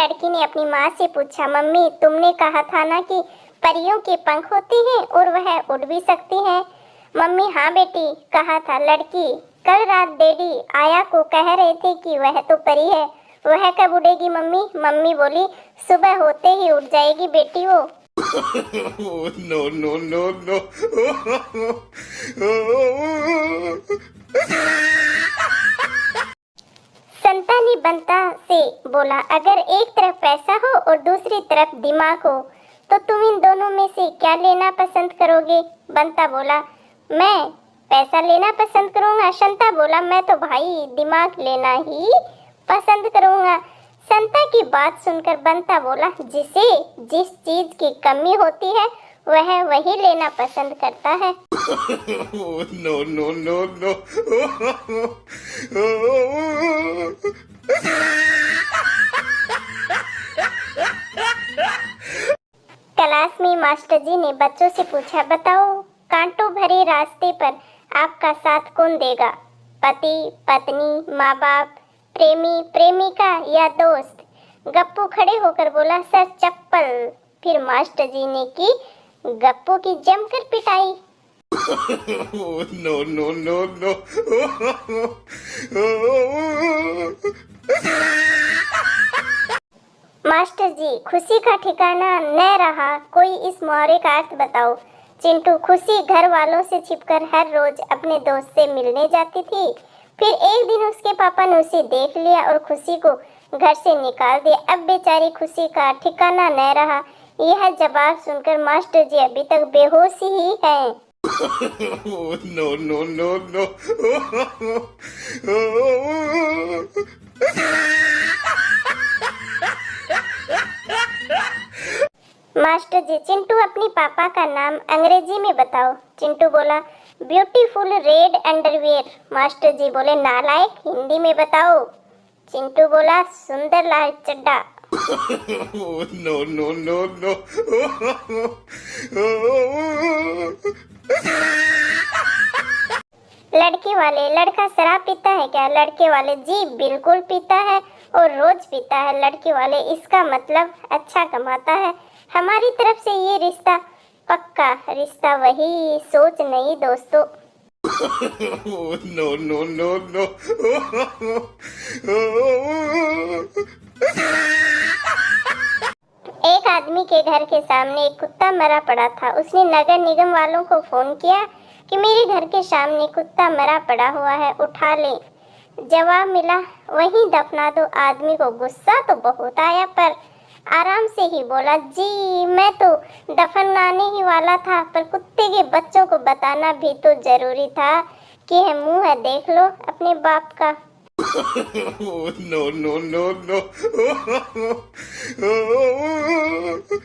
लड़की ने अपनी माँ से पूछा, मम्मी तुमने कहा था ना कि परियों के पंख होते हैं और वह उड़ भी सकती हैं। मम्मी हाँ बेटी, कहा था लड़की। कल रात डैडी आया को कह रहे थे कि वह तो परी है, वह कब उड़ेगी मम्मी? मम्मी बोली, सुबह होते ही उड़ जाएगी बेटी वो। No, no, no, no. संता ने बंता से बोला, अगर एक तरफ पैसा हो और दूसरी तरफ दिमाग हो तो तुम इन दोनों में से क्या लेना पसंद करोगे? बंता बोला, मैं पैसा लेना पसंद करूंगा। संता बोला, मैं तो भाई दिमाग लेना ही पसंद करूंगा। संता की बात सुनकर बंता बोला, जिसे जिस चीज की कमी होती है वह वही लेना पसंद करता है। No, no, no, no. Class में मास्टर जी ने बच्चों से पूछा, बताओ कांटों भरे रास्ते पर आपका साथ कौन देगा? पति, पत्नी, माँ बाप, प्रेमी, प्रेमिका या दोस्त? गप्पू खड़े होकर बोला, सर चप्पल। फिर मास्टर जी ने की गप्पू की जमकर पिटाई। No, no, no, no. Master ji, खुशी का ठिकाना न रहा, कोई इस मुहावरे का अर्थ बताओ। चिंटू, खुशी घर वालों से छिपकर हर रोज अपने दोस्त से मिलने जाती थी। फिर एक दिन उसके पापा ने उसे देख लिया और खुशी को घर से निकाल दिया। अब बेचारी खुशी का ठिकाना न रहा। यह जवाब सुनकर मास्टर जी अभी तक बेहोश ही हैं। No, no, no, no. Master ji, Chintu अपनी पापा का नाम अंग्रेजी में बताओ। चिंटू बोला, beautiful red underwear. Master ji बोले, नालायक, हिंदी में बताओ। चिंटू बोला, सुंदर लाल चड्डा। No, no, no, no. लड़के वाले, लड़का शराब पीता है क्या? लड़के वाले, जी बिल्कुल पीता है और रोज पीता है। लड़के वाले, इसका मतलब अच्छा कमाता है। हमारी तरफ से ये रिश्ता पक्का। रिश्ता वही, सोच नहीं दोस्तों। No, no, no, no. एक आदमी के घर के सामने एक कुत्ता मरा पड़ा था। उसने नगर निगम वालों को फोन किया कि मेरे घर के सामने कुत्ता मरा पड़ा हुआ है, उठा ले। जवाब मिला, वहीं दफना दो। आदमी को गुस्सा तो बहुत आया पर आराम से ही बोला, जी मैं तो दफनाने ही वाला था, पर कुत्ते के बच्चों को बताना भी तो जरूरी था कि है मुंह है देख लो अपने बाप का। No, no, no, no.